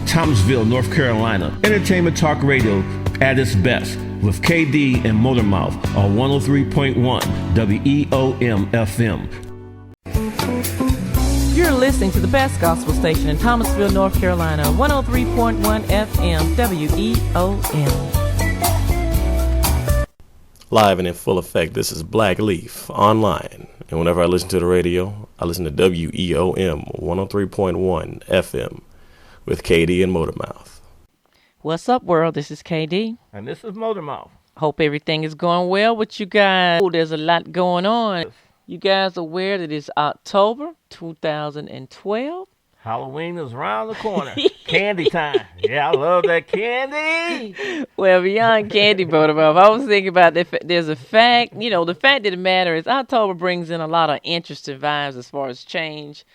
Thomasville, North Carolina. Entertainment talk radio at its best with Kaye Dee and Motormouth on 103.1 WEOM FM. You're listening to the best gospel station in Thomasville, North Carolina, 103.1 FM WEOM. Live and in full effect, this is Black Leaf online. And whenever I listen to the radio, I listen to WEOM 103.1 FM with Kaye Dee and Motormouth. What's up, world? This is Kaye Dee. And this is Motormouth. Hope everything is going well with you guys. Oh, there's a lot going on. You guys aware that it's October 2012? Halloween is around the corner. Candy time. Yeah, I love that candy. Well, beyond candy, Motormouth, I was thinking about that. There's a fact, the fact of the matter is October brings in a lot of interesting vibes as far as change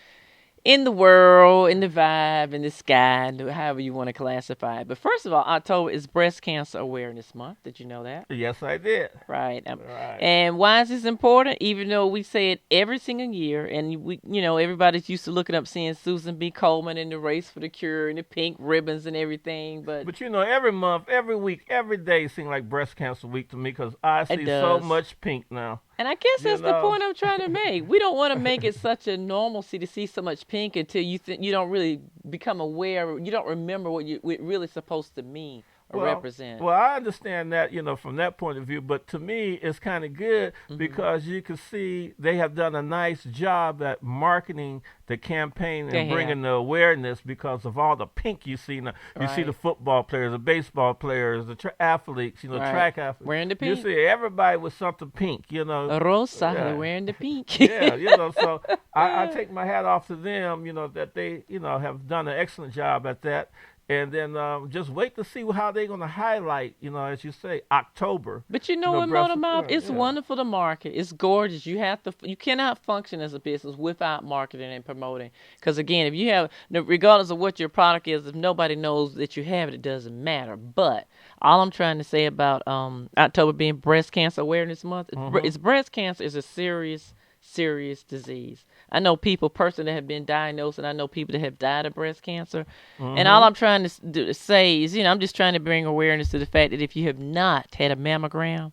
in the world, in the vibe, in the sky, however you want to classify it. But first of all, October is Breast Cancer Awareness Month. Did you know that? Yes, I did. Right. Right. And why is this important? Even though we say it every single year, and everybody's used to looking up seeing Susan B. Komen in the race for the cure and the pink ribbons and everything. But every month, every week, every day seems like Breast Cancer Week to me because I see so much pink now. And I guess that's the point I'm trying to make. We don't want to make it such a normalcy to see so much pink until you don't really become aware. You don't remember what it really supposed to mean or represent. Well, I understand that, from that point of view. But to me, it's kind of good because you can see they have done a nice job at marketing the campaign and bringing the awareness because of all the pink you see now. You see the football players, the baseball players, the athletes, track athletes. Wearing the pink. You see everybody with something pink, Rosa, they're wearing the pink. Yeah, so I take my hat off to them, that they, have done an excellent job at that. And then just wait to see how they're going to highlight, as you say, October. But what, Motormouth? It's wonderful to market. It's gorgeous. You cannot function as a business without marketing and promoting. Because, again, if you have, regardless of what your product is, if nobody knows that you have it, it doesn't matter. But all I'm trying to say about October being Breast Cancer Awareness Month is breast cancer is a serious disease. I know people personally that have been diagnosed, and I know people that have died of breast cancer. And all I'm trying to say is, I'm just trying to bring awareness to the fact that if you have not had a mammogram,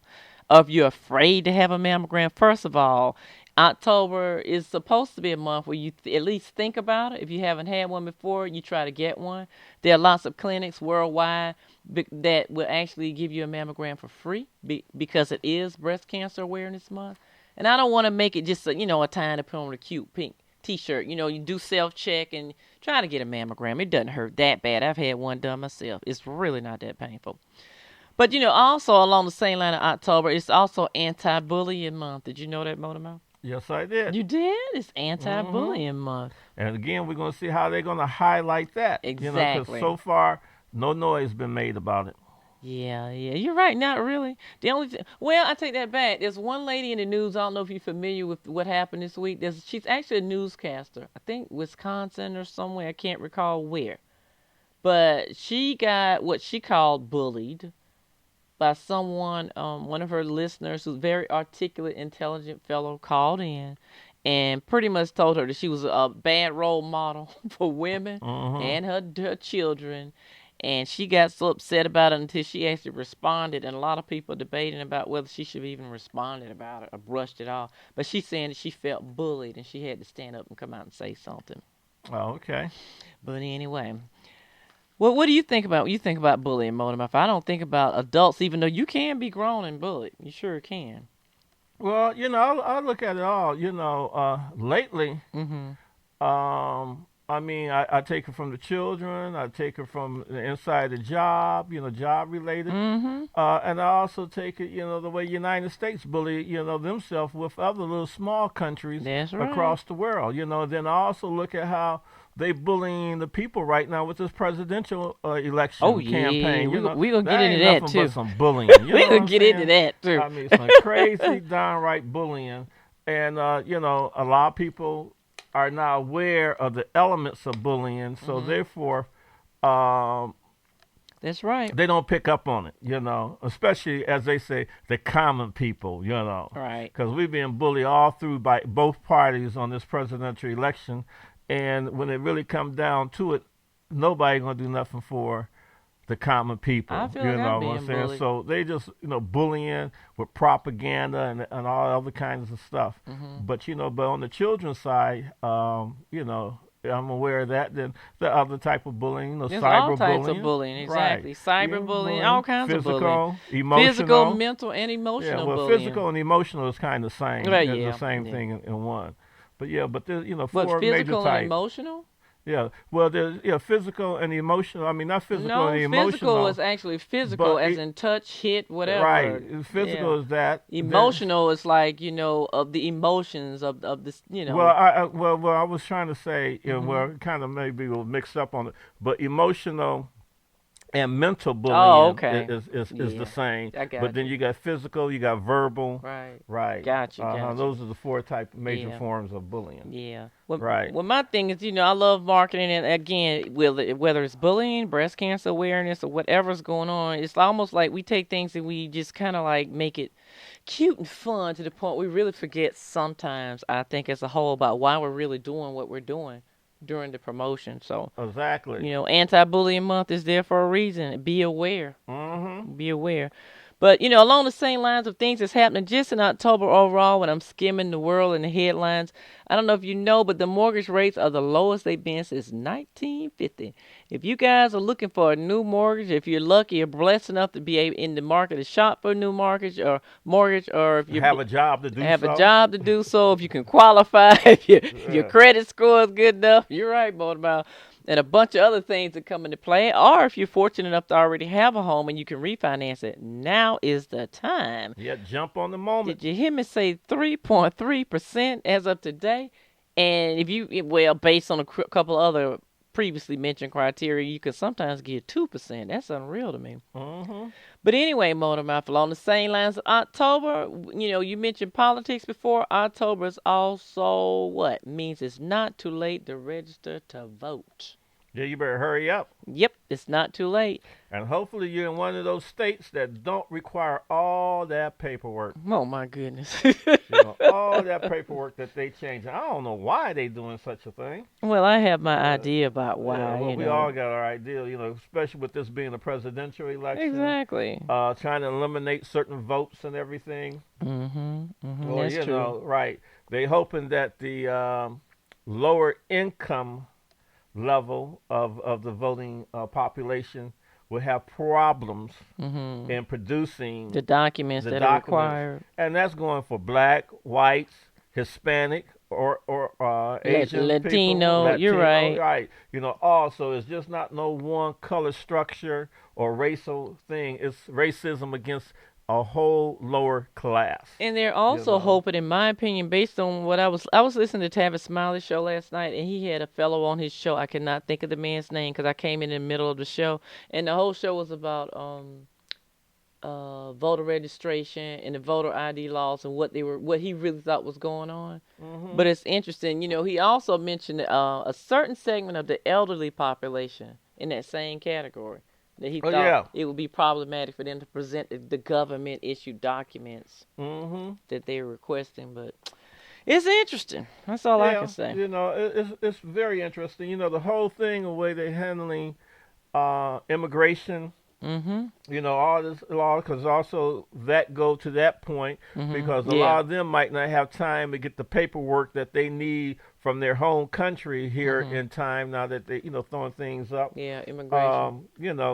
or if you're afraid to have a mammogram, first of all, October is supposed to be a month where you at least think about it. If you haven't had one before, you try to get one. There are lots of clinics worldwide that will actually give you a mammogram for free because it is Breast Cancer Awareness Month. And I don't want to make it just a time to put on a cute pink T-shirt. You do self-check and try to get a mammogram. It doesn't hurt that bad. I've had one done myself. It's really not that painful. But, also along the same line of October, it's also Anti-Bullying Month. Did you know that, Motormouth? Yes, I did. You did? It's Anti-Bullying Month. And again, we're going to see how they're going to highlight that. Exactly. Because so far, no noise has been made about it. Yeah, you're right. Not really. I take that back. There's one lady in the news. I don't know if you're familiar with what happened this week. She's actually a newscaster. I think Wisconsin or somewhere. I can't recall where. But she got what she called bullied by someone, one of her listeners who's a very articulate, intelligent fellow called in and pretty much told her that she was a bad role model for women and her children. And she got so upset about it until she actually responded. And a lot of people are debating about whether she should have even responded about it or brushed it off. But she's saying that she felt bullied and she had to stand up and come out and say something. Oh, okay. But anyway, what do you think about bullying, Motormouth? I don't think about adults, even though you can be grown and bullied. You sure can. Well, I look at it all. Lately, I take it from the children. I take it from the inside the job, job related. And I also take it, the way United States bully, themselves with other little small countries across the world. Then I also look at how they bullying the people right now with this presidential election campaign. We're going to get into that, too. But some bullying. We're going to get into that, too. I mean, some crazy, downright bullying. And, a lot of people are now aware of the elements of bullying, so therefore that's right. They don't pick up on it, especially, as they say, the common people, Right. Because we've been bullied all through by both parties on this presidential election, and when it really comes down to it, nobody gonna do nothing for the common people. I feel like I'm being bullied. So they just, bullying with propaganda and all other kinds of stuff. But, but on the children's side, I'm aware of that. Then the other type of bullying, There's cyberbullying. all types of bullying, exactly. Right. Cyberbullying, all kinds of bullying. Emotional. Physical, mental, and emotional bullying. Physical and emotional is kind of the same. Right, the same thing in one. But there's, But four major physical types. and emotional? Yeah, well, there's physical and emotional. I mean, not physical and emotional. No, physical is actually physical, as in touch, hit, whatever. Right, physical is that. Emotional is like of the emotions of this. Well, I was trying to say, kind of maybe we'll mix up on it, but emotional and mental bullying is the same. But then you got physical, you got verbal. Right. Gotcha. Those are the four major forms of bullying. Yeah. Well, my thing is, I love marketing, and again, whether it's bullying, breast cancer awareness, or whatever's going on, it's almost like we take things and we just kind of like make it cute and fun to the point we really forget sometimes, I think, as a whole, about why we're really doing what we're doing during the promotion. So exactly, anti-bullying month is there for a reason. Be aware. Be aware. But along the same lines of things that's happening just in October overall, when I'm skimming the world and the headlines, I don't know if you know, but the mortgage rates are the lowest they've been since 1950. If you guys are looking for a new mortgage, if you're lucky or blessed enough to be in the market to shop for a new mortgage, or if you have a job to do so, if you can qualify, if your credit score is good enough, you're right, Baltimore. And a bunch of other things that come into play, or if you're fortunate enough to already have a home and you can refinance it, now is the time. Yeah, jump on the moment. Did you hear me say 3.3% as of today? And based on a couple other previously mentioned criteria, you can sometimes get 2%. That's unreal to me. But anyway, Motormouth, along the same lines of October, you mentioned politics before. October is also what? Means it's not too late to register to vote. Yeah, you better hurry up. Yep, it's not too late. And hopefully you're in one of those states that don't require all that paperwork. Oh, my goodness. All that paperwork that they change. I don't know why they doing such a thing. Well, I have my idea about why. We all got our idea, especially with this being a presidential election. Exactly. Trying to eliminate certain votes and everything. Well, that's true. Right. They hoping that the lower income level of the voting population will have problems in producing the documents that are required. And that's going for black, whites, Hispanic, or Asian Latino, people. You're right. Right. Also, it's just not no one color structure or racial thing. It's racism against a whole lower class. And they're also hoping, in my opinion, based on what I was listening to Tavis Smiley's show last night, and he had a fellow on his show. I cannot think of the man's name because I came in the middle of the show, and the whole show was about voter registration and the voter ID laws and what he really thought was going on. But it's interesting, he also mentioned a certain segment of the elderly population in that same category. That he thought it would be problematic for them to present the government-issued documents that they were requesting. But it's interesting. That's all I can say. It's very interesting. The whole thing, the way they're handling immigration, all this law, because also that go to that point, because a lot of them might not have time to get the paperwork that they need from their home country here in time, now that they throwing things up. Yeah, immigration.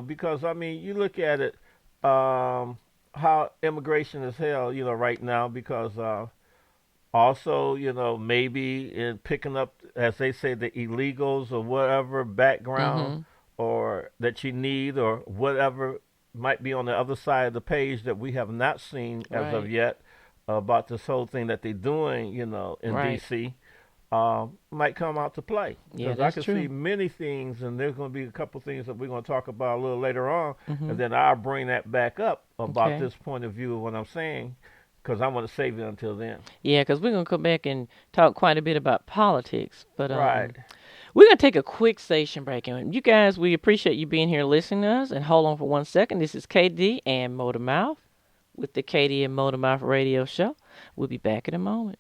Because you look at it, how immigration is held, right now, because also, maybe in picking up, as they say, the illegals or whatever background or that you need, or whatever might be on the other side of the page that we have not seen as of yet, about this whole thing that they're doing, in D.C., might come out to play. Yeah, I can see many things, and there's going to be a couple things that we're going to talk about a little later on, and then I'll bring that back up about this point of view of what I'm saying, because I want to save it until then. Yeah, because we're going to come back and talk quite a bit about politics. But right. We're going to take a quick station break. And you guys, we appreciate you being here listening to us. And hold on for 1 second. This is Kaye Dee and Motormouth with the Kaye Dee and Motormouth radio show. We'll be back in a moment.